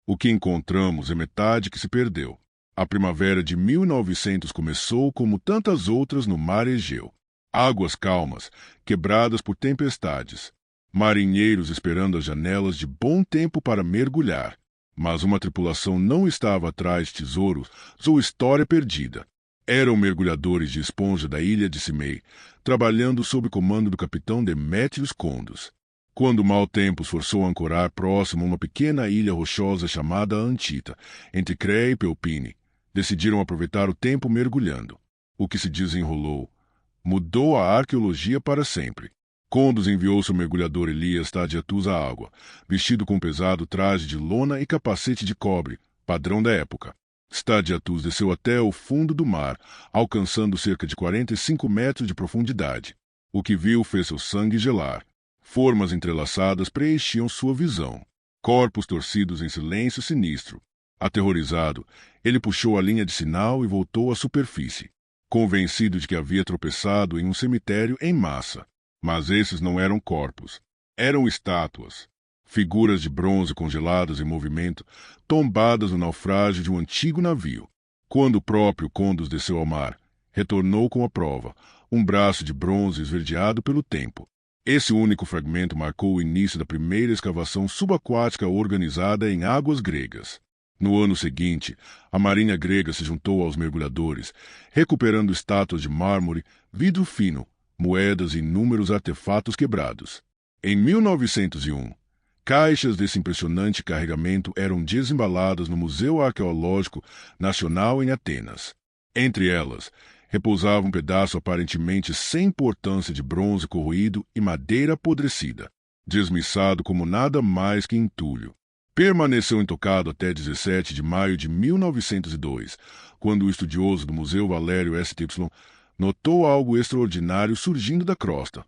O que encontramos é metade que se perdeu. A primavera de 1900 começou como tantas outras no mar Egeu. Águas calmas, quebradas por tempestades. Marinheiros esperando as janelas de bom tempo para mergulhar. Mas uma tripulação não estava atrás de tesouros ou história perdida. Eram mergulhadores de esponja da ilha de Cimei, trabalhando sob comando do capitão Demétrios Condos. Quando o mau tempo os forçou a ancorar próximo a uma pequena ilha rochosa chamada Antita, entre Créia e Pelpine, decidiram aproveitar o tempo mergulhando. O que se desenrolou mudou a arqueologia para sempre. Condos enviou seu mergulhador Elias Tadiatus à água, vestido com um pesado traje de lona e capacete de cobre, padrão da época. Stadiatus desceu até o fundo do mar, alcançando cerca de 45 metros de profundidade. O que viu fez seu sangue gelar. Formas entrelaçadas preenchiam sua visão. Corpos torcidos em silêncio sinistro. Aterrorizado, ele puxou a linha de sinal e voltou à superfície, convencido de que havia tropeçado em um cemitério em massa. Mas esses não eram corpos. Eram estátuas. Figuras de bronze congeladas em movimento, tombadas no naufrágio de um antigo navio. Quando o próprio Condos desceu ao mar, retornou com a prova, um braço de bronze esverdeado pelo tempo. Esse único fragmento marcou o início da primeira escavação subaquática organizada em águas gregas. No ano seguinte, a marinha grega se juntou aos mergulhadores, recuperando estátuas de mármore, vidro fino, moedas e inúmeros artefatos quebrados. Em 1901, caixas desse impressionante carregamento eram desembaladas no Museu Arqueológico Nacional em Atenas. Entre elas, repousava um pedaço aparentemente sem importância de bronze corroído e madeira apodrecida, desmiçado como nada mais que entulho. Permaneceu intocado até 17 de maio de 1902, quando o estudioso do Museu Valério STY notou algo extraordinário surgindo da crosta,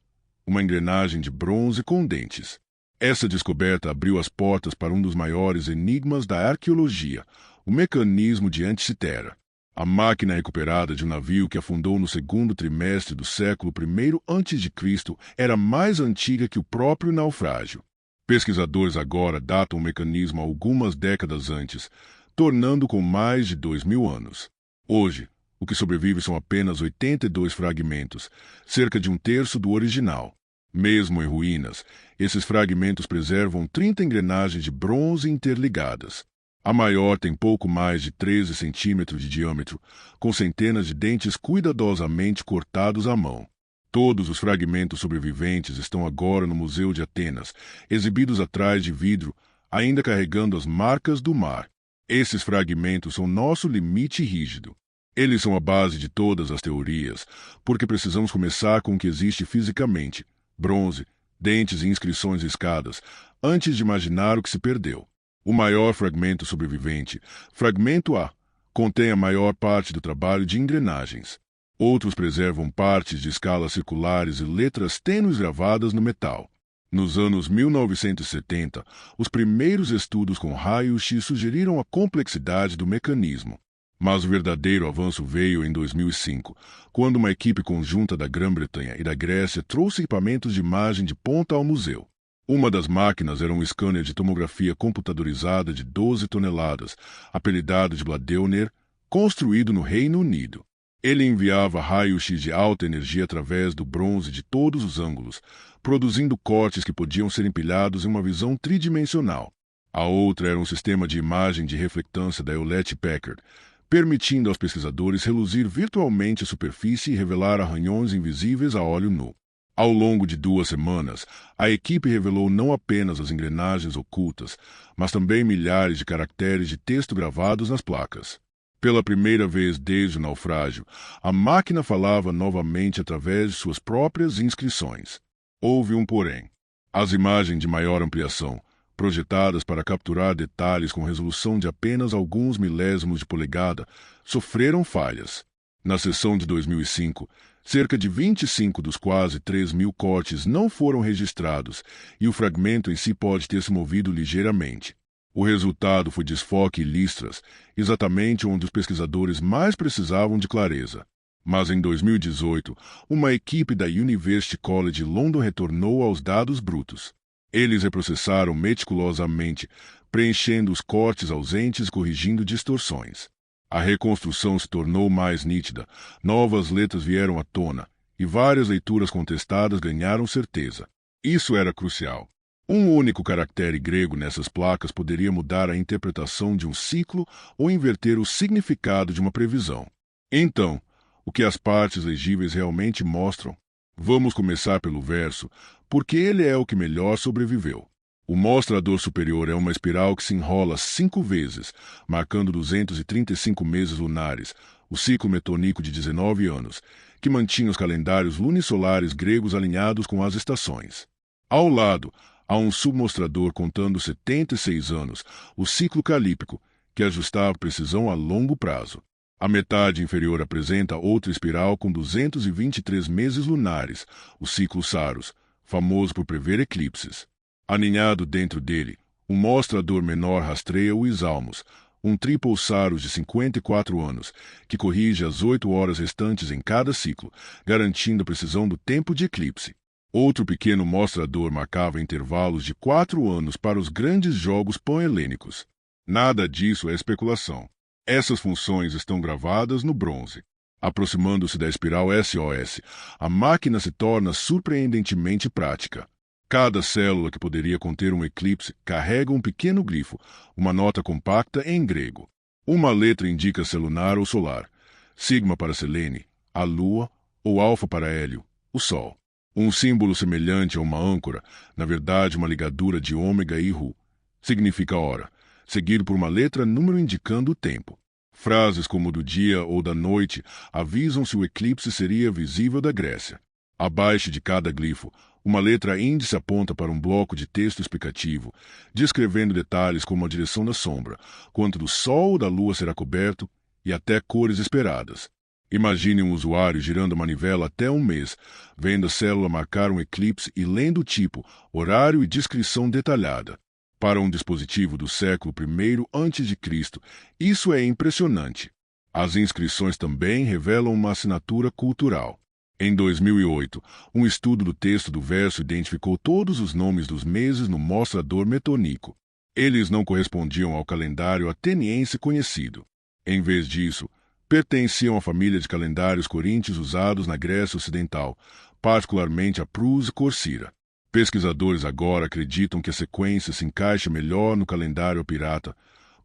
uma engrenagem de bronze com dentes. Essa descoberta abriu as portas para um dos maiores enigmas da arqueologia, o mecanismo de Anticitera. A máquina recuperada de um navio que afundou no segundo trimestre do século I a.C. era mais antiga que o próprio naufrágio. Pesquisadores agora datam o mecanismo algumas décadas antes, tornando com mais de 2.000 anos. Hoje, o que sobrevive são apenas 82 fragmentos, cerca de um terço do original. Mesmo em ruínas, esses fragmentos preservam 30 engrenagens de bronze interligadas. A maior tem pouco mais de 13 centímetros de diâmetro, com centenas de dentes cuidadosamente cortados à mão. Todos os fragmentos sobreviventes estão agora no Museu de Atenas, exibidos atrás de vidro, ainda carregando as marcas do mar. Esses fragmentos são nosso limite rígido. Eles são a base de todas as teorias, porque precisamos começar com o que existe fisicamente: bronze, dentes e inscrições escadas, antes de imaginar o que se perdeu. O maior fragmento sobrevivente, fragmento A, contém a maior parte do trabalho de engrenagens. Outros preservam partes de escalas circulares e letras tênues gravadas no metal. Nos anos 1970, os primeiros estudos com raio-x sugeriram a complexidade do mecanismo. Mas o verdadeiro avanço veio em 2005, quando uma equipe conjunta da Grã-Bretanha e da Grécia trouxe equipamentos de imagem de ponta ao museu. Uma das máquinas era um scanner de tomografia computadorizada de 12 toneladas, apelidado de Bladeuner, construído no Reino Unido. Ele enviava raio-x de alta energia através do bronze de todos os ângulos, produzindo cortes que podiam ser empilhados em uma visão tridimensional. A outra era um sistema de imagem de reflectância da Hewlett-Packard, permitindo aos pesquisadores reluzir virtualmente a superfície e revelar arranhões invisíveis a olho nu. Ao longo de 2 semanas, a equipe revelou não apenas as engrenagens ocultas, mas também milhares de caracteres de texto gravados nas placas. Pela primeira vez desde o naufrágio, a máquina falava novamente através de suas próprias inscrições. Houve um porém. As imagens de maior ampliação, projetadas para capturar detalhes com resolução de apenas alguns milésimos de polegada, sofreram falhas. Na sessão de 2005, cerca de 25 dos quase 3.000 cortes não foram registrados e o fragmento em si pode ter se movido ligeiramente. O resultado foi desfoque e listras, exatamente onde os pesquisadores mais precisavam de clareza. Mas em 2018, uma equipe da University College London retornou aos dados brutos. Eles reprocessaram meticulosamente, preenchendo os cortes ausentes e corrigindo distorções. A reconstrução se tornou mais nítida, novas letras vieram à tona, e várias leituras contestadas ganharam certeza. Isso era crucial. Um único caractere grego nessas placas poderia mudar a interpretação de um ciclo ou inverter o significado de uma previsão. Então, o que as partes legíveis realmente mostram? Vamos começar pelo verso, porque ele é o que melhor sobreviveu. O mostrador superior é uma espiral que se enrola 5 vezes, marcando 235 meses lunares, o ciclo metônico de 19 anos, que mantinha os calendários lunisolares gregos alinhados com as estações. Ao lado, há um submostrador contando 76 anos, o ciclo calípico, que ajustava a precisão a longo prazo. A metade inferior apresenta outra espiral com 223 meses lunares, o ciclo Saros, famoso por prever eclipses. Aninhado dentro dele, um mostrador menor rastreia o Isalmos, um triplo Saros de 54 anos, que corrige as 8 horas restantes em cada ciclo, garantindo a precisão do tempo de eclipse. Outro pequeno mostrador marcava intervalos de 4 anos para os grandes jogos pan-helênicos. Nada disso é especulação. Essas funções estão gravadas no bronze. Aproximando-se da espiral SOS, a máquina se torna surpreendentemente prática. Cada célula que poderia conter um eclipse carrega um pequeno glifo, uma nota compacta em grego. Uma letra indica se é lunar ou solar, sigma para Selene, a lua, ou alfa para Hélio, o sol. Um símbolo semelhante a uma âncora, na verdade uma ligadura de ômega e Ru, significa hora, seguido por uma letra número indicando o tempo. Frases como do dia ou da noite avisam se o eclipse seria visível da Grécia. Abaixo de cada glifo, uma letra índice aponta para um bloco de texto explicativo, descrevendo detalhes como a direção da sombra, quanto do Sol ou da Lua será coberto e até cores esperadas. Imagine um usuário girando a manivela até um mês, vendo a célula marcar um eclipse e lendo o tipo, horário e descrição detalhada. Para um dispositivo do século I a.C., isso é impressionante. As inscrições também revelam uma assinatura cultural. Em 2008, um estudo do texto do verso identificou todos os nomes dos meses no mostrador metônico. Eles não correspondiam ao calendário ateniense conhecido. Em vez disso, pertenciam à família de calendários coríntios usados na Grécia Ocidental, particularmente a Prus e Corcira. Pesquisadores agora acreditam que a sequência se encaixa melhor no calendário pirata,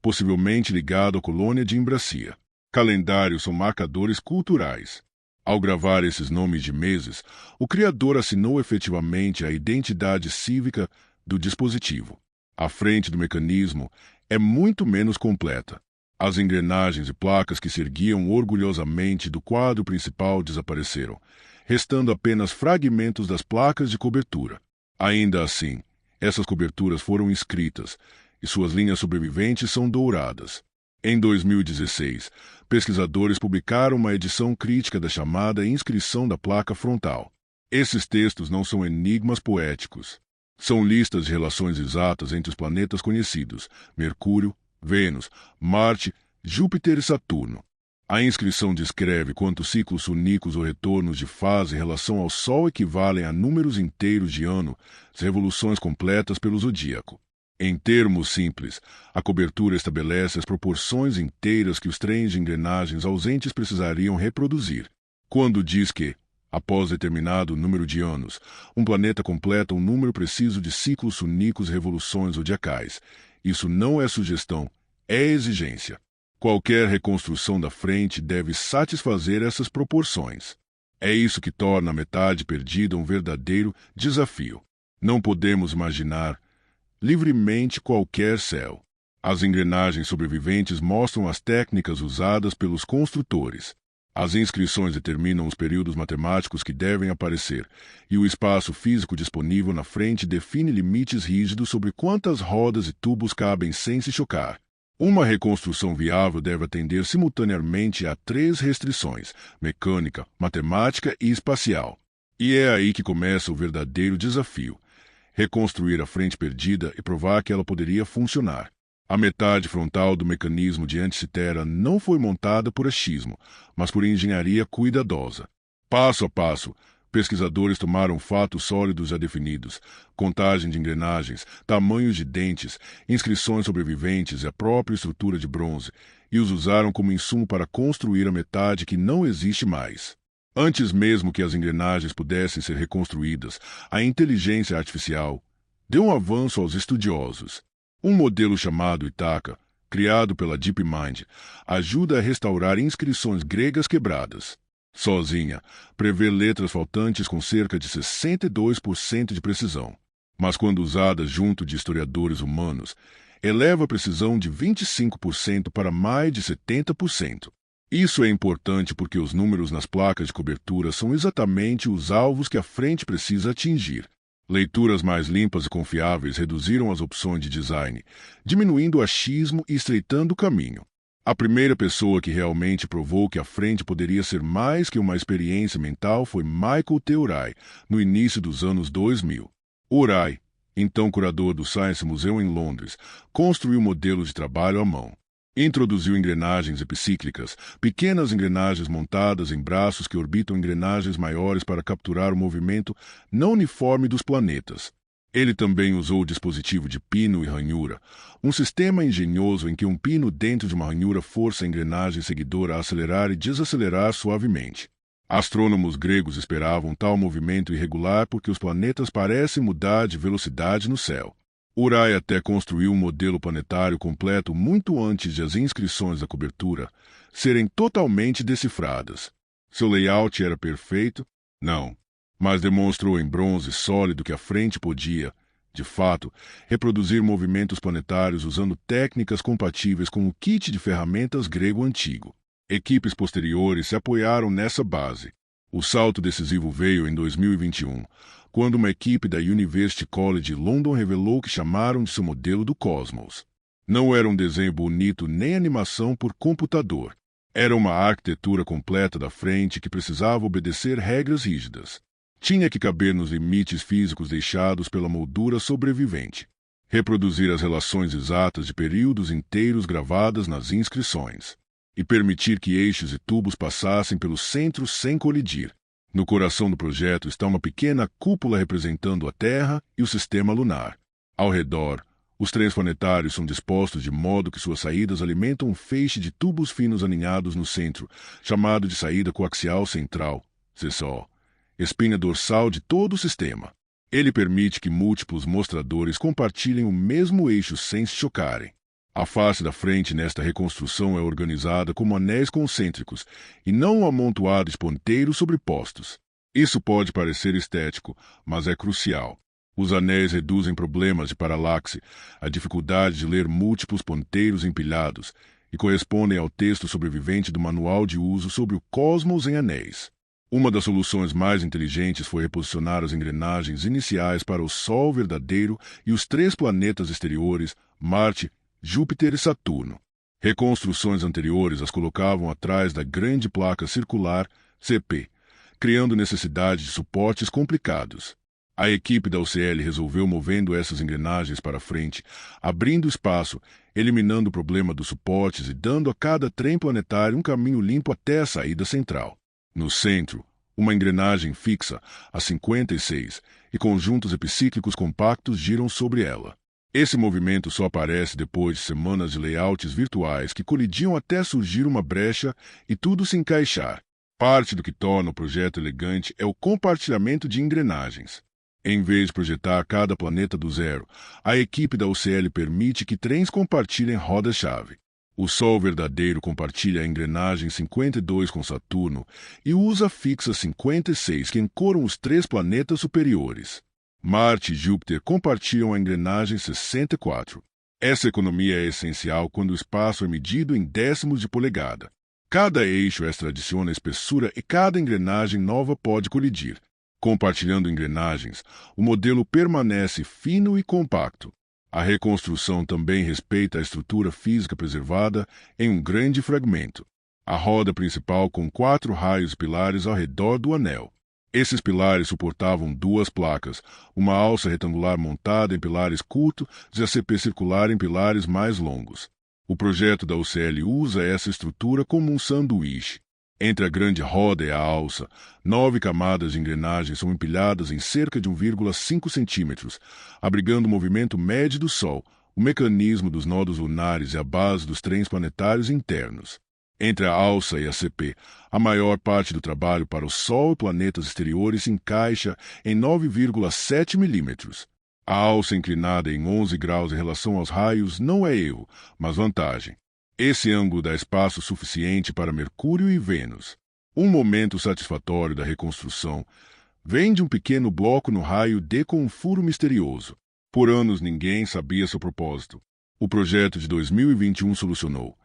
possivelmente ligado à colônia de Imbracia. Calendários são marcadores culturais. Ao gravar esses nomes de meses, o criador assinou efetivamente a identidade cívica do dispositivo. A frente do mecanismo é muito menos completa. As engrenagens e placas que se erguiam orgulhosamente do quadro principal desapareceram, restando apenas fragmentos das placas de cobertura. Ainda assim, essas coberturas foram inscritas, e suas linhas sobreviventes são douradas. Em 2016, pesquisadores publicaram uma edição crítica da chamada inscrição da placa frontal. Esses textos não são enigmas poéticos. São listas de relações exatas entre os planetas conhecidos, Mercúrio, Vênus, Marte, Júpiter e Saturno. A inscrição descreve quantos ciclos sunícos ou retornos de fase em relação ao Sol equivalem a números inteiros de ano, as revoluções completas pelo zodíaco. Em termos simples, a cobertura estabelece as proporções inteiras que os trens de engrenagens ausentes precisariam reproduzir. Quando diz que, após determinado número de anos, um planeta completa um número preciso de ciclos sunícos e revoluções zodiacais, isso não é sugestão, é exigência. Qualquer reconstrução da frente deve satisfazer essas proporções. É isso que torna a metade perdida um verdadeiro desafio. Não podemos imaginar livremente qualquer céu. As engrenagens sobreviventes mostram as técnicas usadas pelos construtores. As inscrições determinam os períodos matemáticos que devem aparecer, e o espaço físico disponível na frente define limites rígidos sobre quantas rodas e tubos cabem sem se chocar. Uma reconstrução viável deve atender simultaneamente a 3 restrições: mecânica, matemática e espacial. E é aí que começa o verdadeiro desafio: reconstruir a frente perdida e provar que ela poderia funcionar. A metade frontal do mecanismo de Anticitera não foi montada por achismo, mas por engenharia cuidadosa. Passo a passo, Pesquisadores tomaram fatos sólidos já definidos, contagem de engrenagens, tamanhos de dentes, inscrições sobreviventes e a própria estrutura de bronze, e os usaram como insumo para construir a metade que não existe mais. Antes mesmo que as engrenagens pudessem ser reconstruídas, a inteligência artificial deu um avanço aos estudiosos. Um modelo chamado Itaca, criado pela DeepMind, ajuda a restaurar inscrições gregas quebradas. Sozinha, prevê letras faltantes com cerca de 62% de precisão. Mas quando usada junto de historiadores humanos, eleva a precisão de 25% para mais de 70%. Isso é importante porque os números nas placas de cobertura são exatamente os alvos que a frente precisa atingir. Leituras mais limpas e confiáveis reduziram as opções de design, diminuindo o achismo e estreitando o caminho. A primeira pessoa que realmente provou que a frente poderia ser mais que uma experiência mental foi Michael T. Urai, no início dos anos 2000. Urai, então curador do Science Museum em Londres, construiu modelos de trabalho à mão. Introduziu engrenagens epicíclicas, pequenas engrenagens montadas em braços que orbitam engrenagens maiores para capturar o movimento não uniforme dos planetas. Ele também usou o dispositivo de pino e ranhura, um sistema engenhoso em que um pino dentro de uma ranhura força a engrenagem seguidora a acelerar e desacelerar suavemente. Astrônomos gregos esperavam tal movimento irregular porque os planetas parecem mudar de velocidade no céu. Urai até construiu um modelo planetário completo muito antes de as inscrições da cobertura serem totalmente decifradas. Seu layout era perfeito? Não. Mas demonstrou em bronze sólido que a frente podia, de fato, reproduzir movimentos planetários usando técnicas compatíveis com o kit de ferramentas grego antigo. Equipes posteriores se apoiaram nessa base. O salto decisivo veio em 2021, quando uma equipe da University College London revelou que chamaram de seu modelo do Cosmos. Não era um desenho bonito nem animação por computador. Era uma arquitetura completa da frente que precisava obedecer regras rígidas. Tinha que caber nos limites físicos deixados pela moldura sobrevivente. Reproduzir as relações exatas de períodos inteiros gravadas nas inscrições. E permitir que eixos e tubos passassem pelo centro sem colidir. No coração do projeto está uma pequena cúpula representando a Terra e o sistema lunar. Ao redor, os trens planetários são dispostos de modo que suas saídas alimentam um feixe de tubos finos aninhados no centro, chamado de saída coaxial central, CSO, espinha dorsal de todo o sistema. Ele permite que múltiplos mostradores compartilhem o mesmo eixo sem se chocarem. A face da frente nesta reconstrução é organizada como anéis concêntricos e não um amontoado de ponteiros sobrepostos. Isso pode parecer estético, mas é crucial. Os anéis reduzem problemas de paralaxe, a dificuldade de ler múltiplos ponteiros empilhados, e correspondem ao texto sobrevivente do manual de uso sobre o cosmos em anéis. Uma das soluções mais inteligentes foi reposicionar as engrenagens iniciais para o Sol verdadeiro e os 3 planetas exteriores, Marte, Júpiter e Saturno. Reconstruções anteriores as colocavam atrás da grande placa circular, CP, criando necessidade de suportes complicados. A equipe da UCL resolveu movendo essas engrenagens para frente, abrindo espaço, eliminando o problema dos suportes e dando a cada trem planetário um caminho limpo até a saída central. No centro, uma engrenagem fixa, a 56, e conjuntos epicíclicos compactos giram sobre ela. Esse movimento só aparece depois de semanas de layouts virtuais que colidiam até surgir uma brecha e tudo se encaixar. Parte do que torna o projeto elegante é o compartilhamento de engrenagens. Em vez de projetar cada planeta do zero, a equipe da UCL permite que trens compartilhem roda-chave. O Sol verdadeiro compartilha a engrenagem 52 com Saturno e usa a fixa 56 que ancoram os 3 planetas superiores. Marte e Júpiter compartilham a engrenagem 64. Essa economia é essencial quando o espaço é medido em décimos de polegada. Cada eixo extra adiciona espessura e cada engrenagem nova pode colidir. Compartilhando engrenagens, o modelo permanece fino e compacto. A reconstrução também respeita a estrutura física preservada em um grande fragmento. A roda principal com 4 raios pilares ao redor do anel. Esses pilares suportavam 2 placas, uma alça retangular montada em pilares curtos e a CP circular em pilares mais longos. O projeto da UCL usa essa estrutura como um sanduíche. Entre a grande roda e a alça, 9 camadas de engrenagens são empilhadas em cerca de 1,5 centímetros, abrigando o movimento médio do Sol, o mecanismo dos nodos lunares e a base dos trens planetários internos. Entre a alça e a CP, a maior parte do trabalho para o Sol e planetas exteriores se encaixa em 9,7 milímetros. A alça inclinada em 11 graus em relação aos raios não é erro, mas vantagem. Esse ângulo dá espaço suficiente para Mercúrio e Vênus. Um momento satisfatório da reconstrução vem de um pequeno bloco no raio D com um furo misterioso. Por anos ninguém sabia seu propósito. O projeto de 2021 solucionou.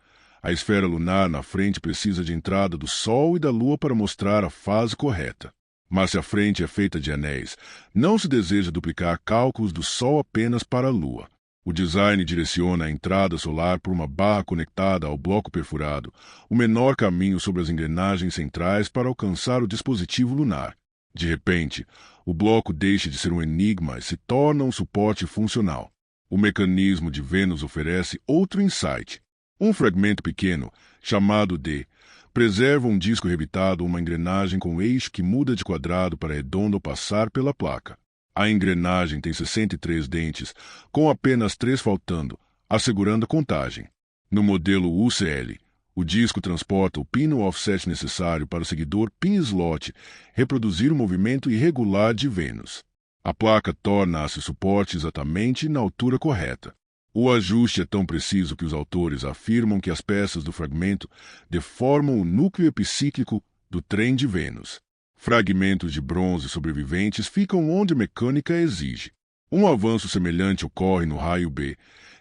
A esfera lunar na frente precisa de entrada do Sol e da Lua para mostrar a fase correta. Mas se a frente é feita de anéis, não se deseja duplicar cálculos do Sol apenas para a Lua. O design direciona a entrada solar por uma barra conectada ao bloco perfurado, o menor caminho sobre as engrenagens centrais para alcançar o dispositivo lunar. De repente, o bloco deixa de ser um enigma e se torna um suporte funcional. O mecanismo de Vênus oferece outro insight. Um fragmento pequeno, chamado de preserva um disco rebitado ou uma engrenagem com eixo que muda de quadrado para redondo ao passar pela placa. A engrenagem tem 63 dentes, com apenas 3 faltando, assegurando a contagem. No modelo UCL, o disco transporta o pino offset necessário para o seguidor pin-slot reproduzir o movimento irregular de Vênus. A placa torna-se suporte exatamente na altura correta. O ajuste é tão preciso que os autores afirmam que as peças do fragmento deformam o núcleo epicíclico do trem de Vênus. Fragmentos de bronze sobreviventes ficam onde a mecânica exige. Um avanço semelhante ocorre no raio B,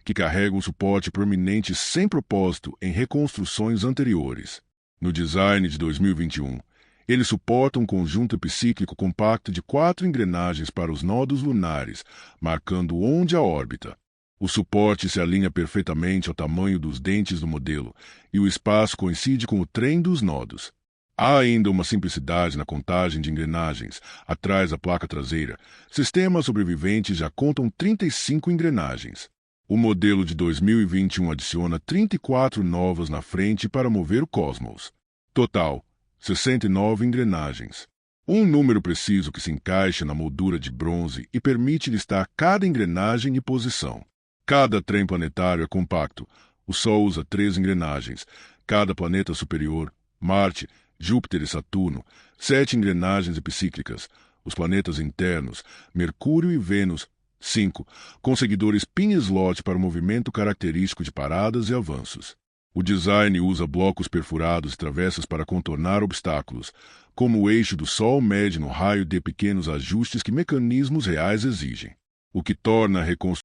que carrega um suporte proeminente sem propósito em reconstruções anteriores. No design de 2021, ele suporta um conjunto epicíclico compacto de 4 engrenagens para os nodos lunares, marcando onde a órbita. O suporte se alinha perfeitamente ao tamanho dos dentes do modelo, e o espaço coincide com o trem dos nodos. Há ainda uma simplicidade na contagem de engrenagens. Atrás da placa traseira, sistemas sobreviventes já contam 35 engrenagens. O modelo de 2021 adiciona 34 novas na frente para mover o Cosmos. Total, 69 engrenagens. Um número preciso que se encaixa na moldura de bronze e permite listar cada engrenagem e posição. Cada trem planetário é compacto. O Sol usa 3 engrenagens. Cada planeta superior, Marte, Júpiter e Saturno, 7 engrenagens epicíclicas. Os planetas internos, Mercúrio e Vênus, 5, com seguidores pin-slot para o movimento característico de paradas e avanços. O design usa blocos perfurados e travessas para contornar obstáculos, como o eixo do Sol mede no raio de pequenos ajustes que mecanismos reais exigem, o que torna a reconstrução